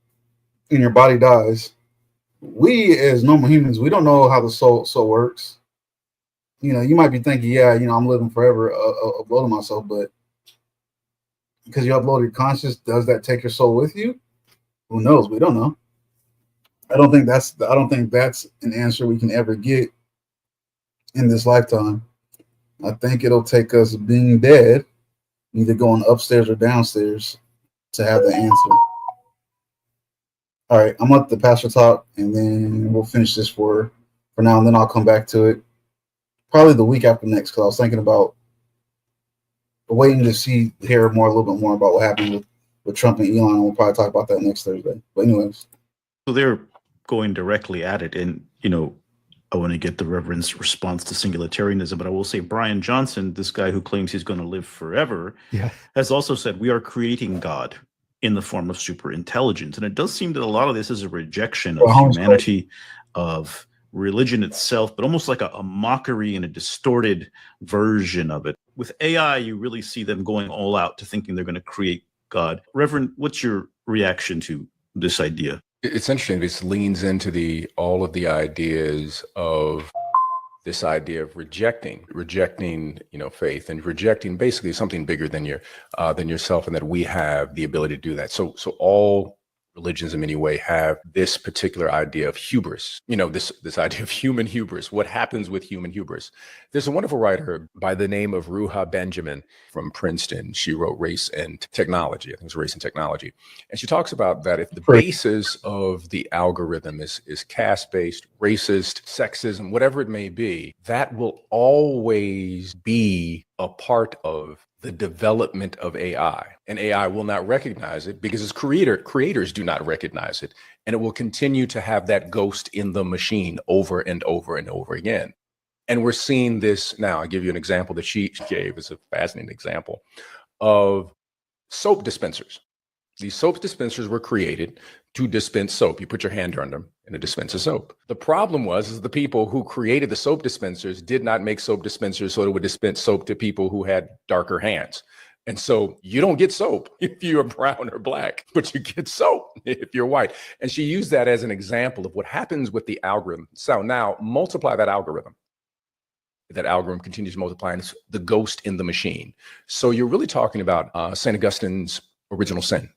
your body dies. We as normal humans, we don't know how the soul works. You might be thinking, yeah, I'm living forever, uploading myself, but because you upload your conscious, does that take your soul with you? Who knows? We don't know. I don't think that's an answer we can ever get in this lifetime. I think it'll take us being dead, either going upstairs or downstairs, to have the answer. All right, I'm gonna let the pastor talk, and then we'll finish this for now, and then I'll come back to it probably the week after next, because I was thinking about waiting to hear a little bit more about what happened with Trump and Elon, and we'll probably talk about that next Thursday. But anyways, so they're going directly at it, and I want to get the Reverend's response to singularitarianism, but I will say Brian Johnson, this guy who claims he's going to live forever, has also said we are creating God in the form of super intelligence. And it does seem that a lot of this is a rejection of humanity, of religion itself, but almost like a mockery and a distorted version of it. With AI, you really see them going all out to thinking they're going to create God. Reverend, what's your reaction to this idea? It's interesting. This leans into all of the ideas of this idea of rejecting, faith, and rejecting basically something bigger than yourself, and that we have the ability to do that. So all religions in many ways have this particular idea of hubris, this idea of human hubris. What happens with human hubris? There's a wonderful writer by the name of Ruha Benjamin from Princeton. She wrote Race and Technology. I think it's Race and Technology. And she talks about that if the basis of the algorithm is caste-based, racist, sexism, whatever it may be, that will always be a part of the development of AI. And AI will not recognize it because its creators do not recognize it. And it will continue to have that ghost in the machine over and over and over again. And we're seeing this now. I'll give you an example that she gave. It's a fascinating example of soap dispensers. These soap dispensers were created to dispense soap. You put your hand under them and it dispenses soap. The problem was the people who created the soap dispensers did not make soap dispensers so it would dispense soap to people who had darker hands. And so you don't get soap if you're brown or black, but you get soap if you're white. And she used that as an example of what happens with the algorithm. So now multiply that algorithm. That algorithm continues to multiply, and it's the ghost in the machine. So you're really talking about St. Augustine's original sin.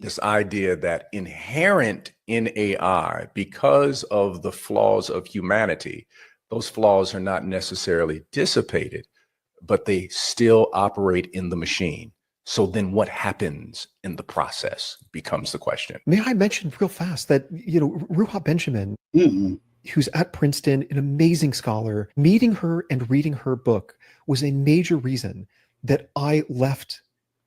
This idea that inherent in AI, because of the flaws of humanity, those flaws are not necessarily dissipated, but they still operate in the machine. So then what happens in the process becomes the question. May I mention real fast that, Ruha Benjamin, who's at Princeton, an amazing scholar, meeting her and reading her book was a major reason that I left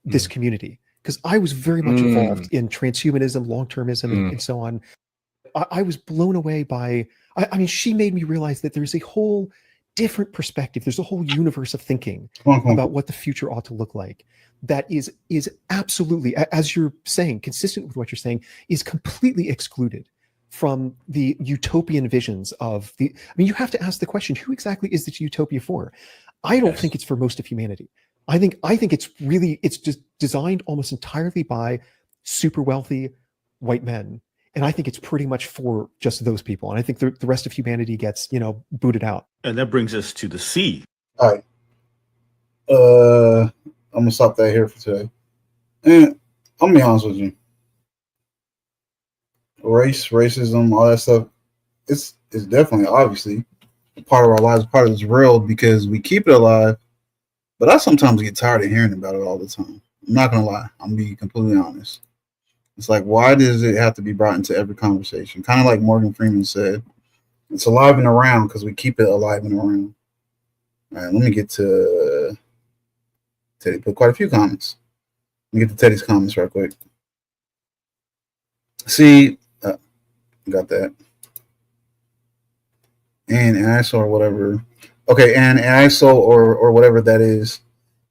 this community. Because I was very much involved in transhumanism, long-termism, and so on. I was blown away by, I mean, she made me realize that there's a whole different perspective. There's a whole universe of thinking about what the future ought to look like. That is absolutely, as you're saying, consistent with what you're saying, is completely excluded from the utopian visions of the, I mean, you have to ask the question, who exactly is this utopia for? I don't think it's for most of humanity. I think it's just designed almost entirely by super wealthy white men. And I think it's pretty much for just those people. And I think the rest of humanity gets, booted out. And that brings us to the C. All right. I'm gonna stop that here for today. And I'm gonna be honest with you. Racism, all that stuff, it's definitely obviously a part of our lives, part of this world, because we keep it alive. But I sometimes get tired of hearing about it all the time. I'm not gonna lie. I'm gonna be completely honest. It's like, why does it have to be brought into every conversation? Kind of like Morgan Freeman said, it's alive and around because we keep it alive and around. All right, let me get to Teddy. Put quite a few comments. Let me get to Teddy's comments right quick. See, got that. And ISO or whatever. Okay, and ISO or whatever that is.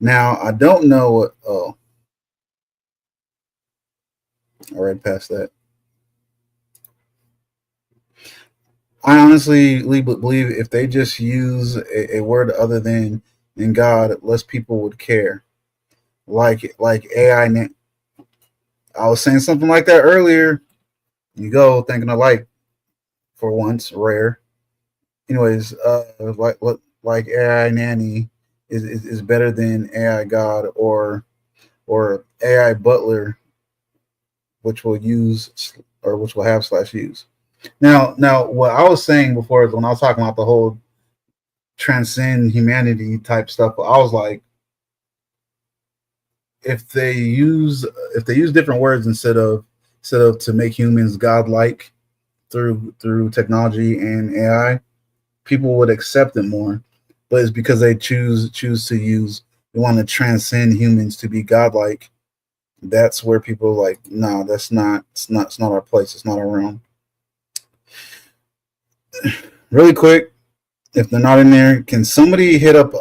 Now, I don't know what. Oh. I read past that. I honestly believe if they just use a word other than in God, less people would care. Like AI. I was saying something like that earlier. You go thinking alike for once, rare. Anyways, like AI nanny is better than AI God or AI butler, which will use or which will have /use. Now, what I was saying before is when I was talking about the whole transcend humanity type stuff, I was like, if they use different words instead of to make humans godlike through technology and AI, people would accept it more. But it's because they choose to use, they want to transcend humans to be godlike. That's where people are like, no, it's not our place. It's not our realm. Really quick, if they're not in there, can somebody hit up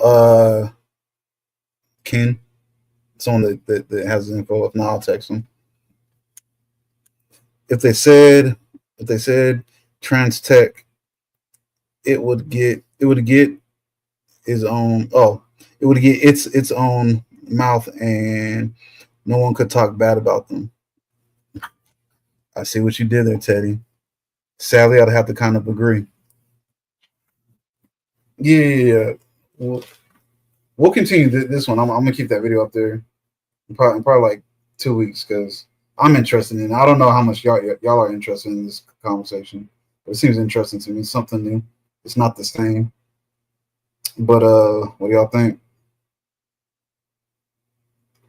Ken? Someone that has info. If not, I'll text them. If they said trans tech, it would get his own. Oh, it would get its own mouth, and no one could talk bad about them. I see what you did there, Teddy. Sadly, I'd have to kind of agree. Yeah. We'll, we'll continue this one. I'm gonna keep that video up there in probably like 2 weeks because I'm interested in it. I don't know how much y'all are interested in this conversation, but it seems interesting to me. Something new. It's not the same. But what do y'all think?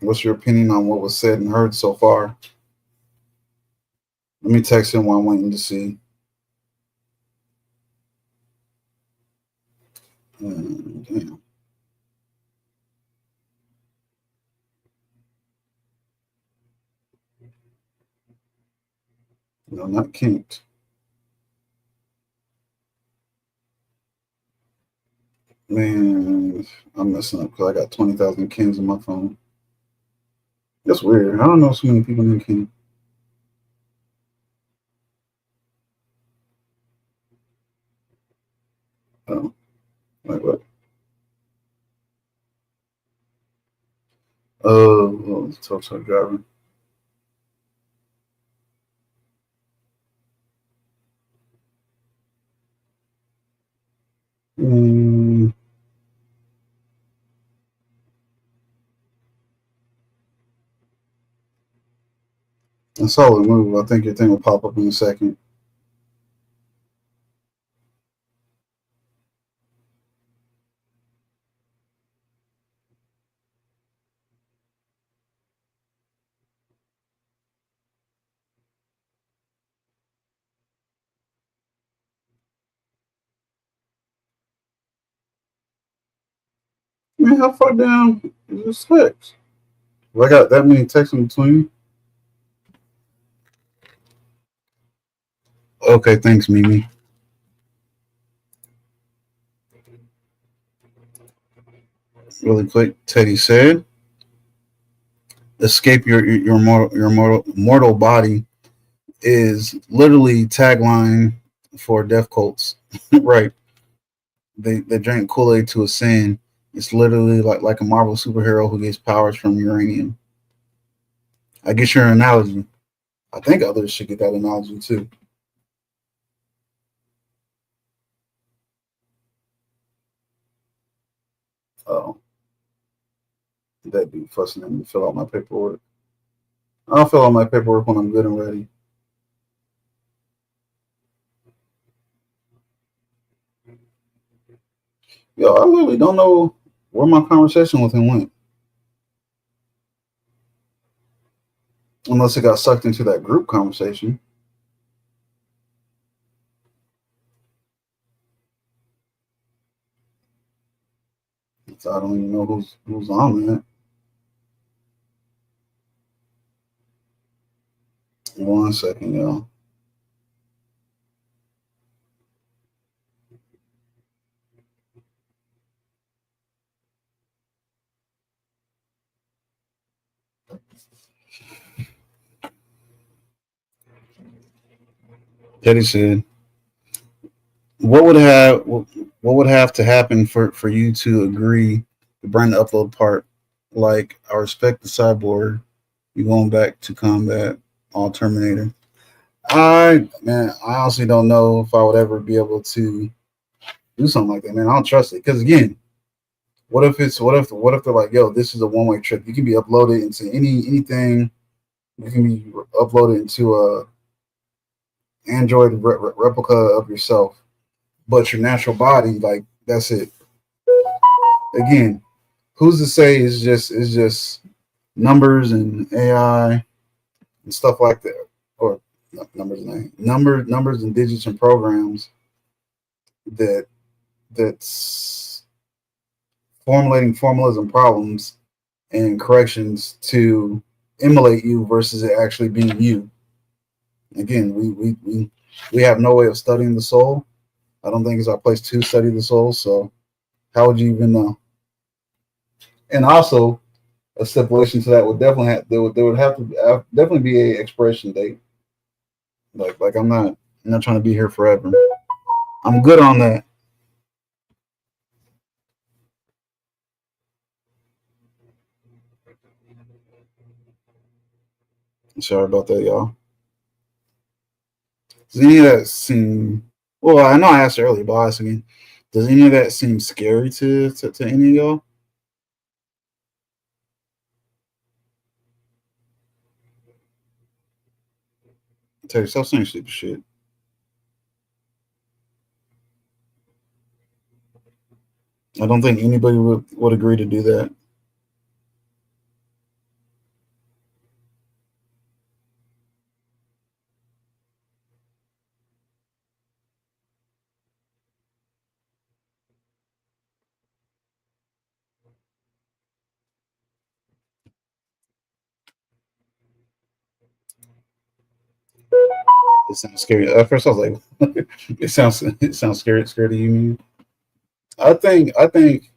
What's your opinion on what was said and heard so far? Let me text him while I'm waiting to see. Damn. No, not kinked. Man, I'm messing up because I got 20,000 kings on my phone. That's weird. I don't know so many people named King. Oh, like what? Oh, tow truck driver. Mm, a solid move. I think your thing will pop up in a second. Man, how far down is this text? Well, I got that many texts in between. Okay, thanks, Mimi. Really quick, Teddy said, "Escape your mortal body" is literally tagline for death cults, right? They drink Kool-Aid to ascend. It's literally like a Marvel superhero who gets powers from uranium. I guess your analogy. I think others should get that analogy too. Oh, that dude fussing at me to fill out my paperwork. I'll fill out my paperwork when I'm good and ready. Yo, I literally don't know where my conversation with him went. Unless it got sucked into that group conversation. So I don't even know who's on that. One second, y'all. Teddy said, "What would have to happen for you to agree to bring the upload part? Like, I respect the cyborg. You going back to combat, all Terminator. I honestly don't know if I would ever be able to do something like that, man. I don't trust it because again, what if they're like, yo, this is a one-way trip. You can be uploaded into anything. You can be uploaded into a Android replica of yourself, but your natural body, like that's it. Again, who's to say it's just numbers and AI and stuff like that, or numbers and digits and programs that that's formulating formulas and problems and corrections to emulate you versus it actually being you. Again, we have no way of studying the soul. I don't think it's our place to study the soul. So how would you even know? And also, a stipulation to that would definitely there would have to definitely be a expiration date. Like I'm not trying to be here forever. I'm good on that. Sorry about that, y'all. Does any of that seem? Well, I know I asked earlier, but I'll ask again. Does any of that seem scary to any of y'all? Tell yourself saying stupid shit. I don't think anybody would agree to do that. It sounds scary. At first, I was like, it sounds scary. Scared of you. I think,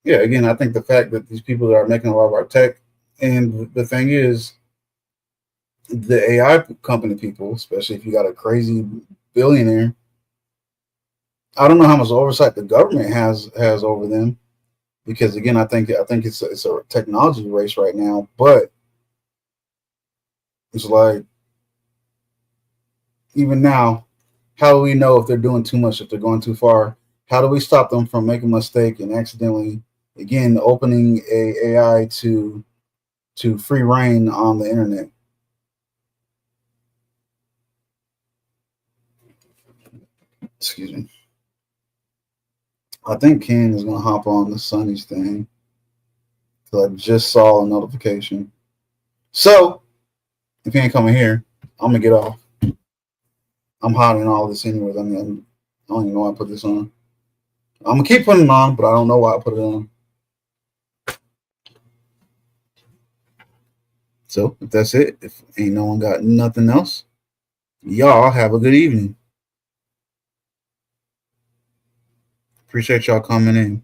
yeah. Again, I think the fact that these people are making a lot of our tech, and the thing is, the AI company people, especially if you got a crazy billionaire, I don't know how much oversight the government has over them, because again, I think it's a technology race right now, but it's like even now, how do we know if they're doing too much, if they're going too far? How do we stop them from making a mistake and accidentally, again, opening a AI to free reign on the internet? Excuse me. I think Ken is gonna hop on the Sonny's thing because I just saw a notification. So if he ain't coming here, I'm gonna get off. I'm hot in all this anyways. I mean, I don't even know why I put this on. I'm gonna keep putting it on, but I don't know why I put it on. So if that's it, if ain't no one got nothing else, y'all have a good evening. Appreciate y'all coming in.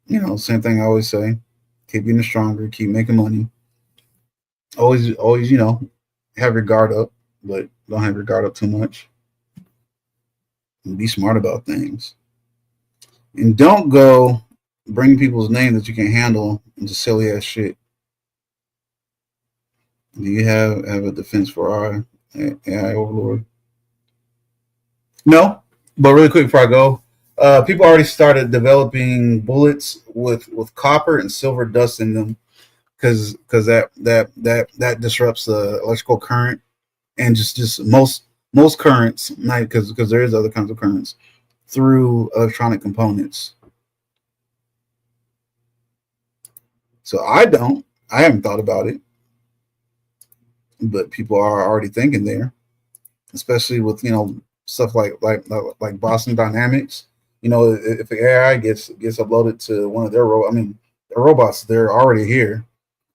You know, same thing I always say. Keep getting stronger, keep making money. Always, have your guard up, but don't have your guard up too much. And be smart about things. And don't go bring people's name that you can handle into silly ass shit. Do you have a defense for our AI overlord? No, but really quick before I go, people already started developing bullets with copper and silver dust in them because that disrupts the electrical current and just most currents, not because there is other kinds of currents through electronic components. So I haven't thought about it, but people are already thinking there, especially with stuff like Boston Dynamics. If the AI gets uploaded to one of their their robots, they're already here.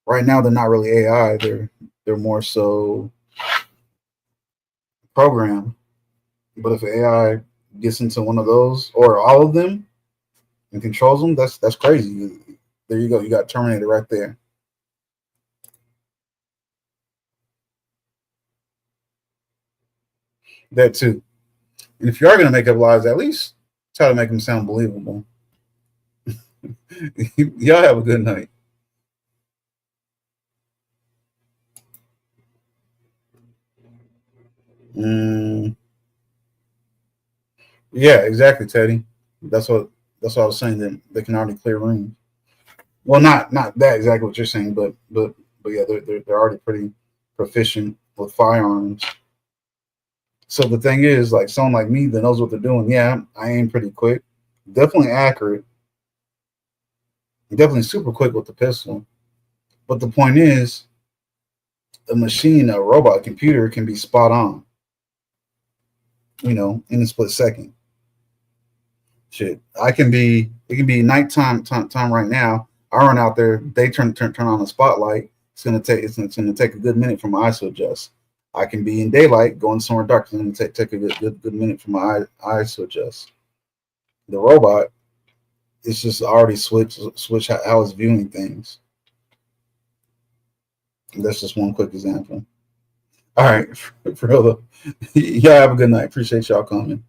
Right now, they're not really AI. They're more so programmed. But if AI gets into one of those or all of them and controls them, that's crazy. There you go. You got Terminator right there. That too. And if you are going to make up lies, at least try to make them sound believable. Y'all have a good night. Yeah, exactly, Teddy. That's what I was saying. That they can already clear rooms. Well, not that exactly what you're saying, but yeah, they're already pretty proficient with firearms. So the thing is, like someone like me that knows what they're doing, yeah, I aim pretty quick, definitely accurate, definitely super quick with the pistol. But the point is, a machine, a robot, a computer can be spot on, in a split second. Shit, it can be nighttime time right now. I run out there, they turn on the spotlight. It's gonna take a good minute for my eyes to adjust. I can be in daylight, going somewhere dark. It's gonna take a good minute for my eyes to adjust. The robot, it's just already switch how it's viewing things. And that's just one quick example. All right, for real. Y'all have a good night. Appreciate y'all coming.